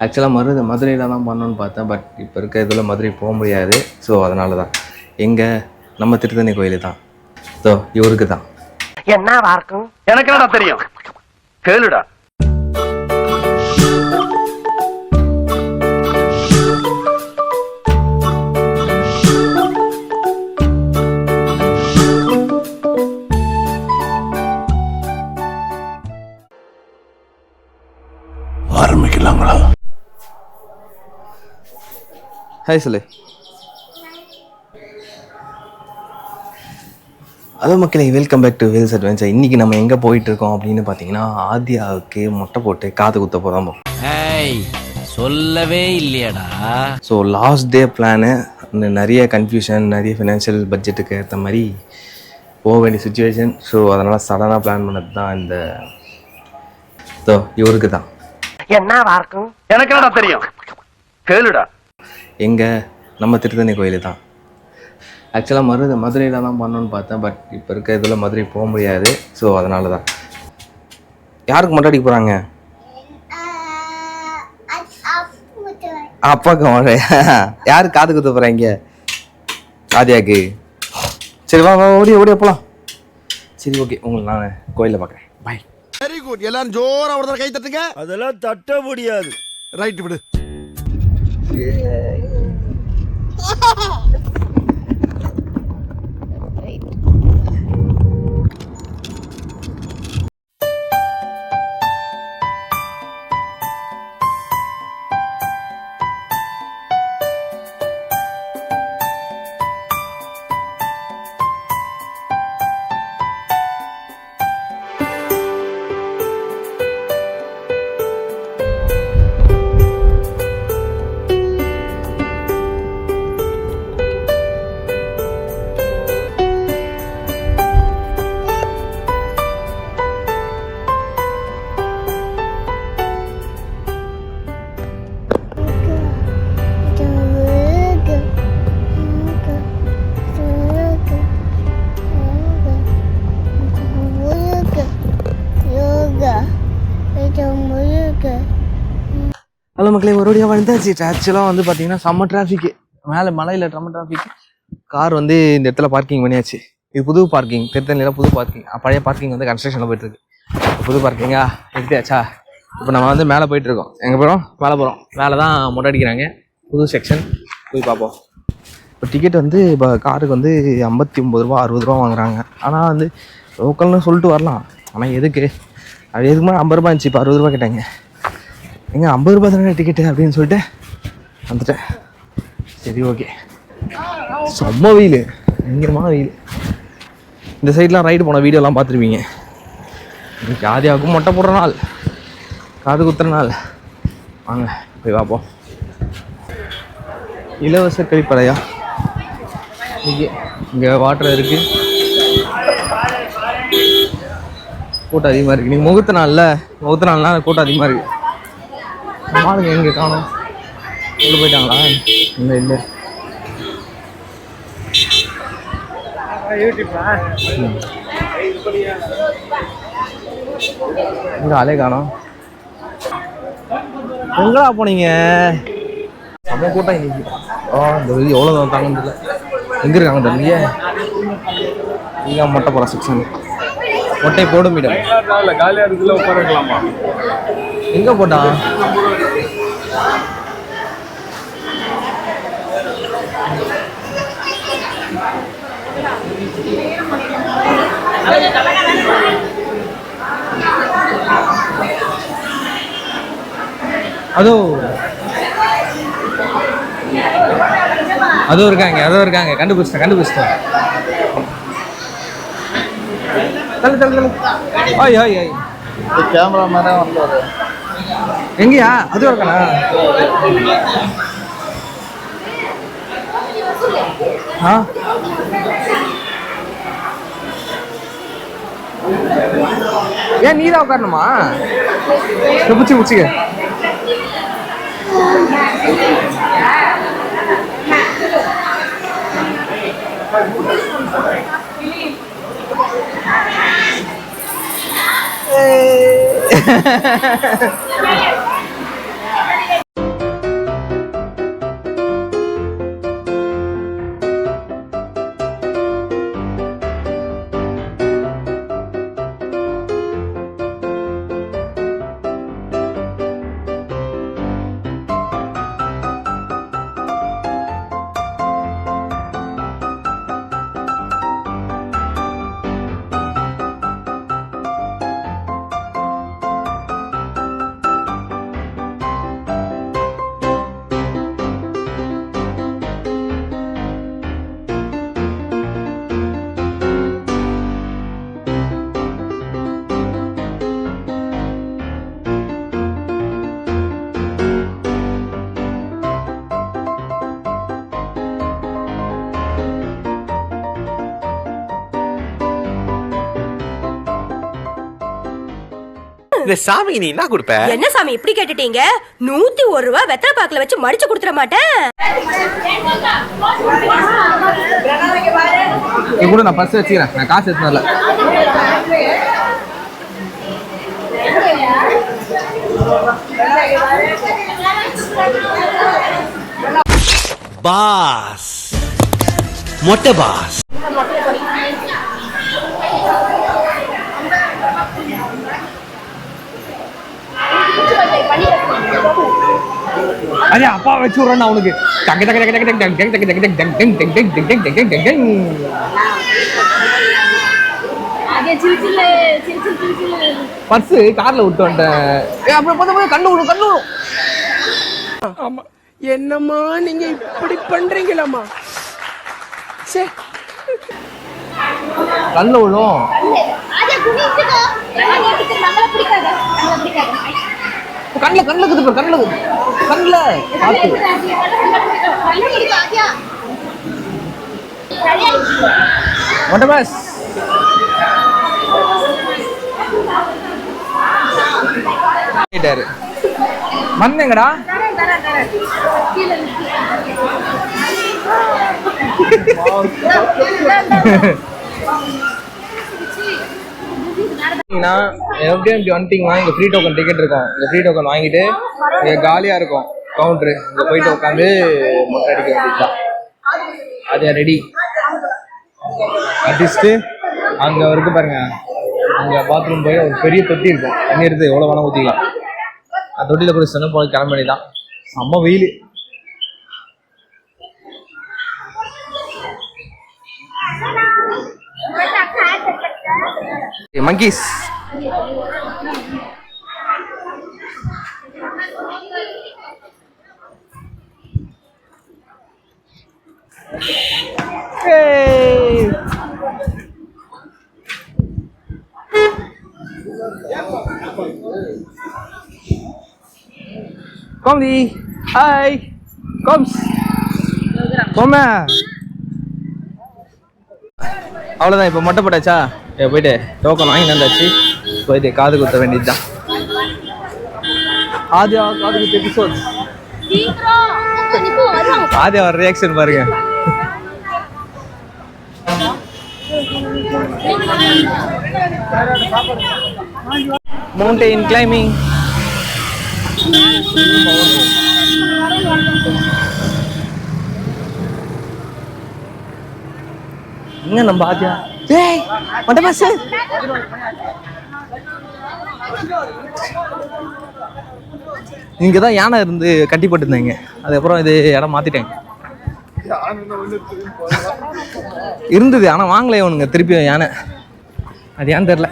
ஆக்சுவலாக மதுரையில் தான் பண்ணணும்னு பார்த்தேன். பட் இப்போ இருக்க இதில் மதுரை போக முடியாது. ஸோ அதனால தான் எங்கே நம்ம திருத்தணி கோயில் தான். ஸோ இவருக்கு தான் என்னவா இருக்கும் எனக்கு என்னடா தெரியும், கேளுடா. ஆரம்பிக்கலாங்களா? ஹாய் சொல்லு. ஹலோ மக்களே, welcome back to Vels adventure. இன்றைக்கி நம்ம எங்கே போயிட்டுருக்கோம் அப்படின்னு பார்த்தீங்கன்னா, ஆதியாவுக்கு மொட்டை போட்டு காது குத்த போகிறோம். சொல்லவே இல்லையடா. ஸோ லாஸ்ட் டே பிளானு, நிறைய கன்ஃபியூஷன், நிறைய ஃபினான்ஷியல் பட்ஜெட்டுக்கு ஏற்ற மாதிரி போக வேண்டிய சுச்சுவேஷன். ஸோ அதனால் சடனாக பிளான் பண்ணது தான் இந்த இவருக்கு தான். என்னவா இருக்கும் எனக்கு என்னடா தெரியும், கேளுடா. எங்கே நம்ம திருத்தணி கோயில் தான். ஆக்சுவலாக மதுரையில் தான் பண்ணணும்னு பார்த்தேன். பட் இப்போ இருக்க இதில் மதுரை போக முடியாது. ஸோ அதனால தான். யாருக்கு மொட்டை அடிக்க போகிறாங்க? அப்பாவுக்கு மொட்டை. யாரு காது குத்த போகிறாங்க? ஆதியாக்கு. சரி வா ஓடியா போகலாம். சரி ஓகே, உங்களை நான் கோயிலில் பார்க்குறேன். பாய். Very good. எல்லாரும் ஜோரா ஒரு கை தட்டுங்க. அதெல்லாம் தட்ட முடியாது. ரைட் விடு. ஹலோ மக்களே, ஒரு வழியாக வந்தாச்சு. ஆக்சுவலாக வந்து பார்த்தீங்கன்னா செம்ம டிராஃபிக்கு, மேலே மலையில் செம்ம டிராஃபிக். கார் வந்து இந்த இடத்துல பார்க்கிங் பண்ணியாச்சு. இது புது பார்க்கிங், திருத்தணியில் புது பார்க்கிங். பழைய பார்க்கிங் வந்து கன்ஸ்ட்ரக்ஷனில் போயிட்டுருக்கு. புது பார்க்கிங்கா எடுத்தாச்சா? இப்போ நம்ம வந்து மேலே போயிட்டுருக்கோம். எங்கே போகிறோம்? மேலே போகிறோம். மேலே தான் மொட்டை அடிக்கிறாங்க, புது செக்ஷன். போய் பார்ப்போம். இப்போ டிக்கெட் வந்து இப்போ காருக்கு வந்து 59 ரூபா 60 ரூபா வாங்குறாங்க. ஆனால் வந்து லோக்கல்னு சொல்லிட்டு வரலாம். ஆனால் எதுக்கு அது எதுக்குமே 50 ரூபா இருந்துச்சு, இப்போ 60 ரூபா கேட்டாங்க. எங்க 50 ரூபா தானே டிக்கெட்டு அப்படின்னு சொல்லிட்டு வந்துட்டேன். சரி ஓகே. செம்ம வெயில், பயங்கரமான வெயில். இந்த சைட்லாம் ரைடு போன வீடியோலாம் பார்த்துருப்பீங்க. இன்னைக்கு ஆதியாவுக்கும் மொட்டை போடுற நாள், காது குத்துற நாள். வாங்க போய் பார்ப்போம். இலவச கழிப்பறையா? இங்கே வாட்டர் இருக்குது. கூட்டம் அதிகமாக இருக்குது. நீங்கள் முகூர்த்த நாள்னா கூட்டம் அதிகமாக இருக்குது. மாடுங்க எங்கே காணும்? உள்ளே போயிட்டாங்களா? இல்லை எங்கே ஆளே காணோம். எங்கடா போனீங்க? செம்ம கூட்டம் இன்னைக்கு. இந்த வெளியே எவ்வளோ தாங்கன்னு தெரியல. எங்கே இருக்காங்க தெரியலையே. இங்கே மொட்டை போகிற செக்ஷன். மொட்டை போடும் இடம் காலியாக இருக்குல்ல, உட்காரலாமா? எங்கே போட்டான்? அதோ இருக்காங்க. கண்டுபிடிச்சிட்டேன். தள்ளு. ஆய் கேமரா மேலே வந்தாரு. எங்கயா? அதுவும் இருக்கானா? ஏன் நீ தான் உட்காரணுமா? பிடிச்சிக்க. இந்த சாமி நீ என்ன கொடுப்ப? என்ன சாமி இப்படி கேட்டுட்டீங்க? 101 ரூபா வெத்தலை பாக்குல வச்சு மடிச்சு கொடுத்துட மாட்டேன். இது கூட நான் பர்ஸ் வச்சுக்கிறேன், நான் காசு எடுத்து வரல. பாஸ் மொட்டை பாஸ். அதே அப்பா வச்சு விடுறேன் அவனுக்கு. டக்கு டக்கு டக்கு டக்கு டக்கு டக்கு டக்கு டக்கு டக்கு டக்கு டக்கு டக்கு டக்கு டக்கு டக்கு டக்கு. பர்ஸு கார்ல விட்டு வந்துட்டேன். அப்புறம் பார்த்தா கண்ணு விடும் கண்ணு விடும். ஆமா, என்னம்மா நீங்க இப்படி பண்றீங்களாம்மா? சே, கண்ணு விடும். கண்ணில் கண்ணில் குது கண்ணில் கண்ணில் பார்த்து. மொட்டை பாஸ் மண்ணெங்கடா? எப்படி வந்துட்டீங்கன்னா இங்கே ஃப்ரீ டோக்கன் டிக்கெட் இருக்கும். இந்த ஃப்ரீ டோக்கன் வாங்கிட்டு இங்கே காலியாக இருக்கும் கவுண்ட்ரு. இங்கே போயிட்டு உட்காந்து மொட்டை அடிக்க வேண்டியதுதான். அது ரெடி அடிச்சுட்டு அங்கே வரைக்கும் பாருங்க, அங்கே பாத்ரூம் போய் ஒரு பெரிய தொட்டி இருக்கும், தண்ணி எடுத்து எவ்வளோ வேணால் ஊற்றிக்கலாம். அந்த தொட்டியில் கூட சொன்ன போய் கிளம்ப வேண்டியதான். செம்ம வெயில். monkeys. Hey. Kom di. Hai. Koms. Kom ya. அவ்வளோதான். இப்போ மொட்டை போட்டாச்சா, போயிட்டு டோக்கன் வாங்கி வந்தாச்சு. போயிட்டு காது குத்த வேண்டியதுதான். ஆதியா காது குத்த எபிசோட். ஆதியா ஒரு ரியாக்ஷன் பாருங்க. Mountain climbing. இங்க நம்ம ஆதியா. டேய் மொட்டை பாஸ். இங்க தான் யானை இருந்து கட்டி போட்டுருந்தாங்க. அதுக்கப்புறம் இது இடம் மாத்திட்டாங்க. இருந்தது ஆனா வாங்கல இவனுங்க திருப்பியும் யானை. அது ஏன்னு தெரியல.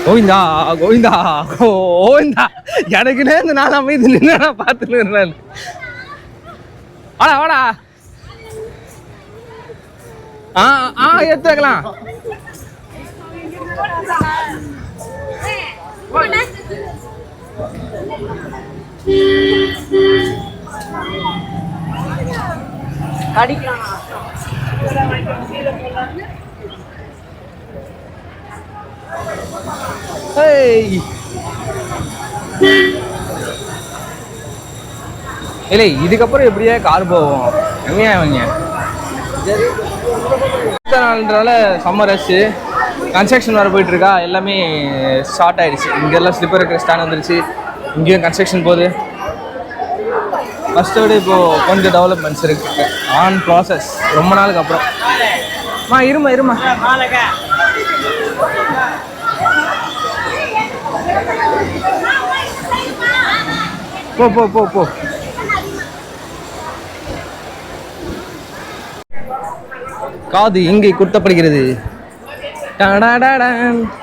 கோவிந்தா கோவிந்தா கோவிந்தா. எனக்குன்னே இந்த நாள் அமைதி நின்று பார்த்துன்னு. வாடா வாடா. எடுத்து வைக்கலாம். இல்லை இதுக்கப்புறம் எப்படியா கார் போவோம்? எங்கேயா அவங்க நாள்ன்றால சம்மர் ரஷ்ஷு, கன்ஸ்ட்ரக்ஷன் வேறு போயிட்டுருக்கா. எல்லாமே ஷார்ட் ஆகிடுச்சு. இங்கெல்லாம் ஸ்லிப்பர் இருக்கிற ஸ்டாண்ட் வந்துருச்சு. இங்கேயும் கன்ஸ்ட்ரக்ஷன் போகுது. ஃபஸ்ட்டை விட இப்போது கொஞ்சம் டெவலப்மெண்ட்ஸ் இருக்குது. ஆன் ப்ராசஸ் ரொம்ப நாளுக்கு அப்புறம். இருமா இருமா. போ போ போ போ. காது இங்கே குத்தப்படுகிறது.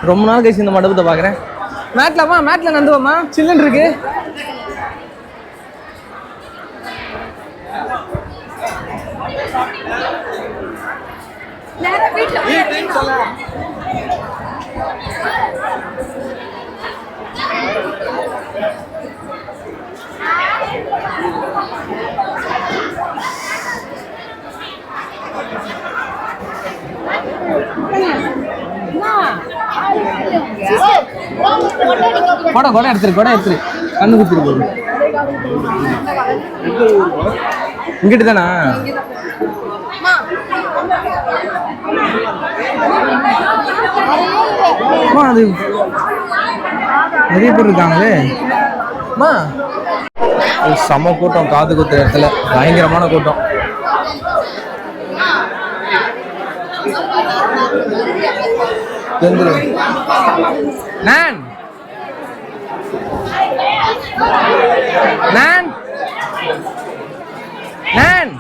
ரொம்ப நாள் கழிச்சு இந்த மண்டபத்தை பார்க்குறேன். மேட்லமா மேட்ல நந்துவோமா? சில்லுன்னு இருக்கு. கொடை எடுத்துரு கண்ணு குத்திரு போகுது இங்கிட்டு தானா அது நிறைய பேர் இருக்காங்களே அம்மா செம கூட்டம் காது குத்துற இடத்துல பயங்கரமான கூட்டம் நான் நான் நான்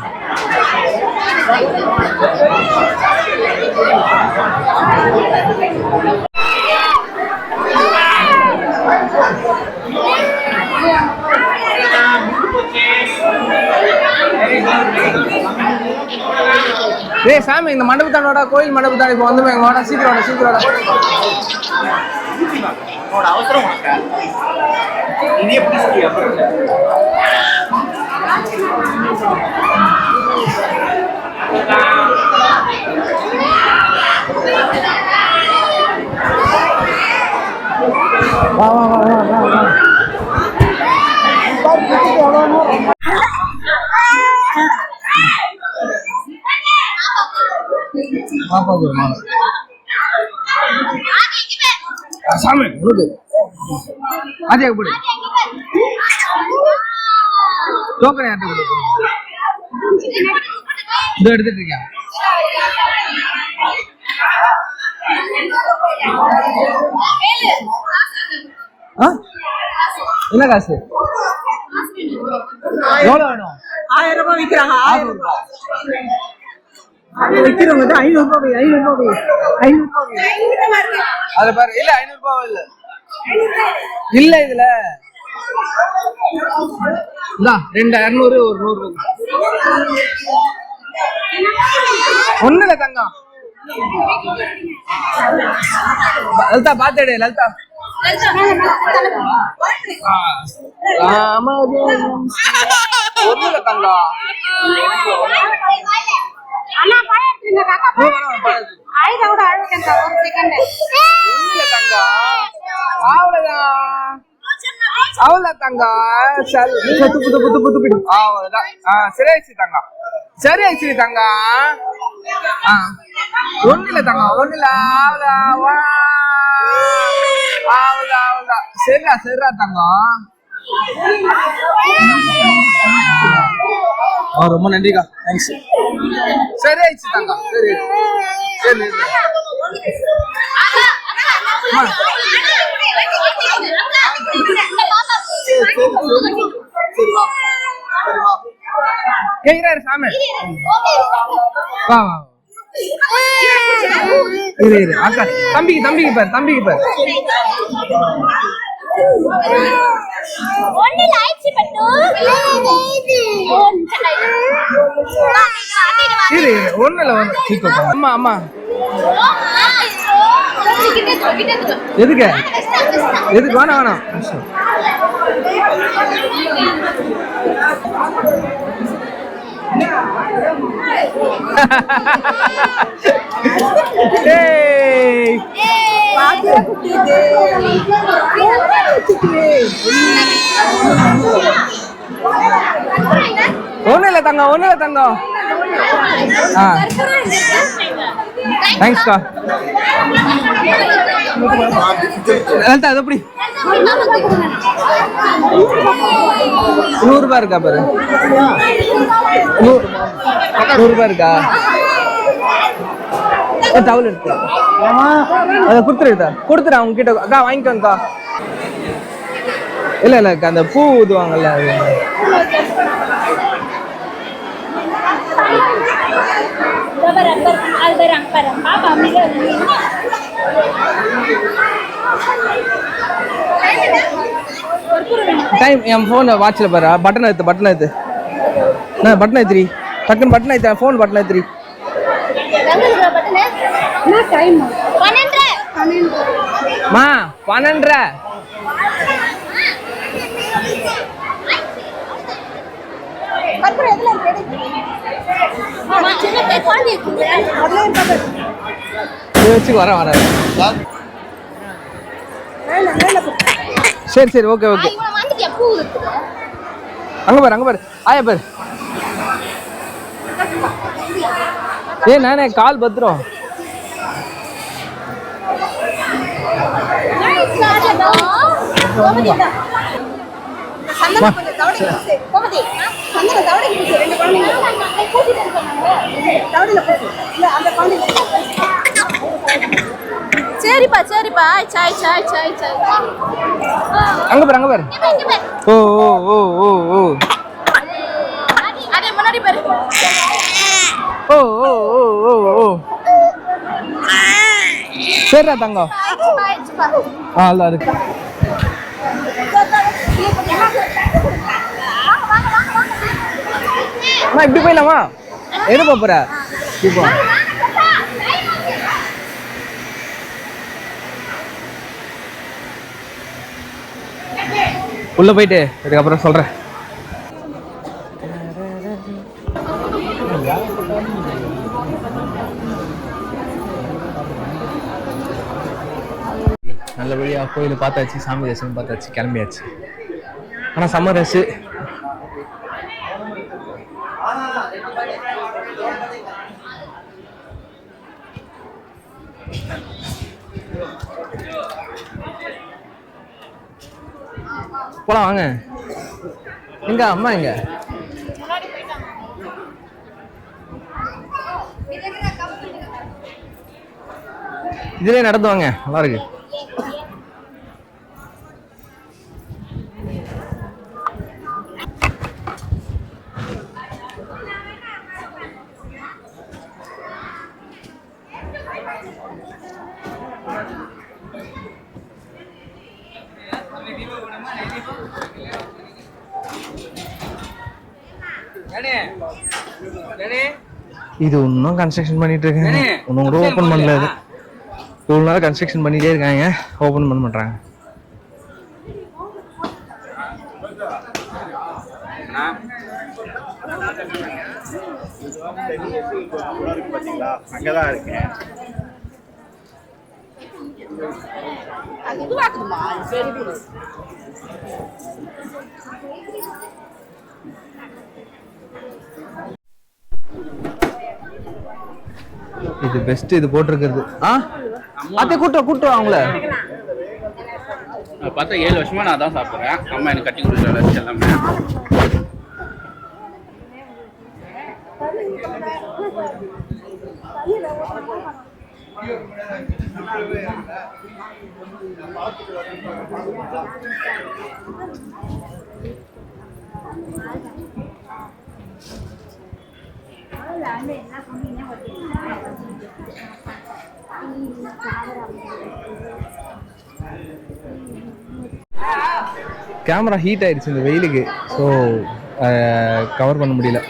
டேய் சாமி இந்த மண்டபத்தானோட கோயில் மண்டபத்தான இப்போ வந்து வாடா சீக்கிரம் அவசரம் இனி எப்படி அப்புறம் வா பாப்பா ஒரு மாலை சாமி உனக்கு அதே போடு டோக்கன் யார்கிட்ட கொடு இதோ எடுத்துட்டு இருக்கேன் என்ன காசு எவ்வளவு வேணும் 1000 ரூபாய் விற்கிறாங்க 1000 ரூபாய் வைக்கிறவங்க 500 ரூபாய் அது பாரு இல்ல 500 ரூபாய் இல்ல இதுல இந்தா 200 ஒரு 100 ஒண்ணு இல்ல தங்கம் லலிதா பாத்தேடே லலிதா ஒண்ணு இல்ல தங்கம் அவ்வளவுதான் தங்கம் சரியாச்சு தங்கம் சரியாச்சு தங்கம் ஒண்ணு இல்ல தங்கம் ஒண்ணு இல்ல அவ்வளவுதான் சரிடா தங்கம் ரொம்ப நன்றிக்கா தேங்க்ஸ் சரி ஆயிடுச்சு தங்கம் சரி சரி கேக்குறாரு சாமி வா வா இரு அக்கா தம்பிக்கு பாரு அம்மா எதுக்கு வேணாம் ஒண்ணு இல்ல தங்கம் தேங்க்ஸ்க்கா லலிதா அது எப்படி 100 ரூபாய் இருக்கா பாரு 100 ரூபாய் இருக்கா டவல் எடுத்து அதை கொடுத்துரு அவங்க கிட்ட அக்கா வாங்கிக்கோங்கக்கா இல்ல அந்த பூ ஊதுவாங்கல்ல அது டைம் என் ஃபோன் வாட்சில் பாரு பட்டன் ஏற்று பட்டன் ஏத்திரி டக்குன்னு பட்டன் ஏற்ற ஃபோன் பட்டன் ஏத்திரி மா 12 வச்சு வர சரி சரி ஓகே ஓகே. அங்கே பாரு ஆயா பாரு. நானே கால் பத்திரம். சரிப்பா சரிப்பா சாய் சாய் சாய் சாய். அங்க பாரு. ஓ ஓ ஓ ஓ ஓ. அதே முன்னாடி பாரு. ஓ ஓ ஓ ஓ ஓ. சரிடா தங்கம். அல்ல அதுக்கு அம்மா இப்படி போயிடலாமா? எது போற இப்போ? உள்ள போயிட்டு இதுக்கப்புறம் சொல்றேன். நல்லபடியா கோயில் பார்த்தாச்சு, சாமி தரிசனம் பார்த்தாச்சு, கிளம்பியாச்சு. ஆனா செம்ம ரஷ். போலாம் வாங்க. எங்க அம்மா எங்க? இதுலயே நடந்து வாங்க, நல்லா இருக்கு. இது இன்னும் கன்ஸ்ட்ரக்ஷன் பண்ணிட்டு இருக்காங்க. இன்னும் கூட ஓபன் பண்ணல. இது இவ்வளவு நாள் கன்ஸ்ட்ரக்ஷன் பண்ணிட்டே இருக்காங்க, ஓபன் பண்ண மாட்டாங்க. அங்கதான் இருக்கேன். இது பெஸ்ட். இது போட்டிருக்கிறது. அதே கூட்டம் அவங்கள பார்த்தா 7 வருஷமா நான் தான் சாப்பிட்றேன். அம்மா எனக்கு கட்டி கொடுக்குற எல்லாமே. கேமரா ஹீட் ஆயிடுச்சு இந்த வெயிலுக்கு. ஸோ கவர் பண்ண முடியல.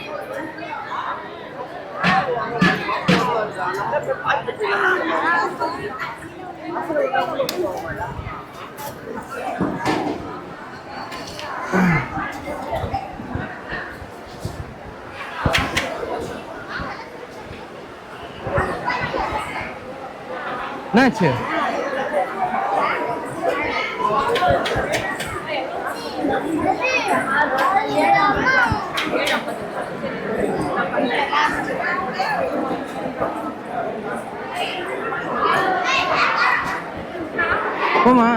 என்னாச்சு? போமா.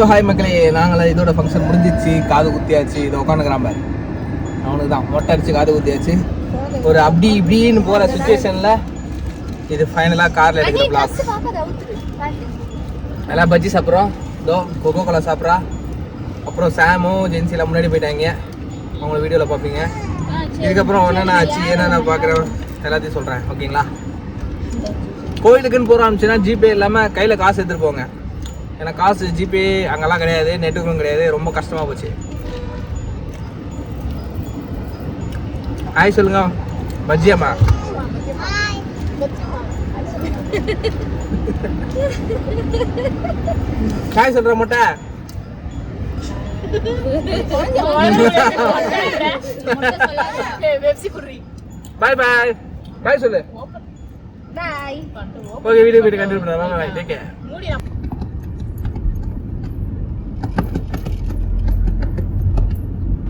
ஹாய் மக்களே, நாங்கள் இதோட ஃபங்க்ஷன் முடிஞ்சிச்சு. காது குத்தியாச்சு. இதை உட்காந்துக்கிறான் பாரு, அவனுக்கு தான் மொட்டை அடிச்சு காது குத்தியாச்சு. ஒரு அப்படி இப்படின்னு போகிற சுச்சுவேஷனில் இது ஃபைனலாக காரில் எடுக்கிற பிளாக். எல்லாம் பஜ்ஜி சாப்பிட்றோம். இதோ கொக்கோ கோலா சாப்பிட்றா. அப்புறம் சாமும் ஜென்சிலாம் முன்னாடி போயிட்டாங்க. அவங்கள வீடியோவில் பார்ப்பீங்க. இதுக்கப்புறம் என்னென்ன ஆச்சு என்னென்ன பார்க்குறேன் எல்லாத்தையும் சொல்கிறேன். ஓகேங்களா? கோயிலுக்குன்னு போகிற ஆரம்பிச்சுன்னா ஜிபே இல்லாமல் கையில் காசு எடுத்துகிட்டு போங்க. ஏன்னா காசு ஜிபே அங்கெல்லாம் கிடையாது, நெட்டுக்கும் கிடையாது. ரொம்ப கஷ்டமாக போச்சு. ஹாய் சொல்லுங்க பஜ்ஜியம்மா. ஹாய் சொல்கிற மொட்டை. பாய் பாய் பாய் சொல்லு. பாய் ஓகே வீடியோ கண்டினியூ பண்ணுறேன். வாங்க டேக் கேர்.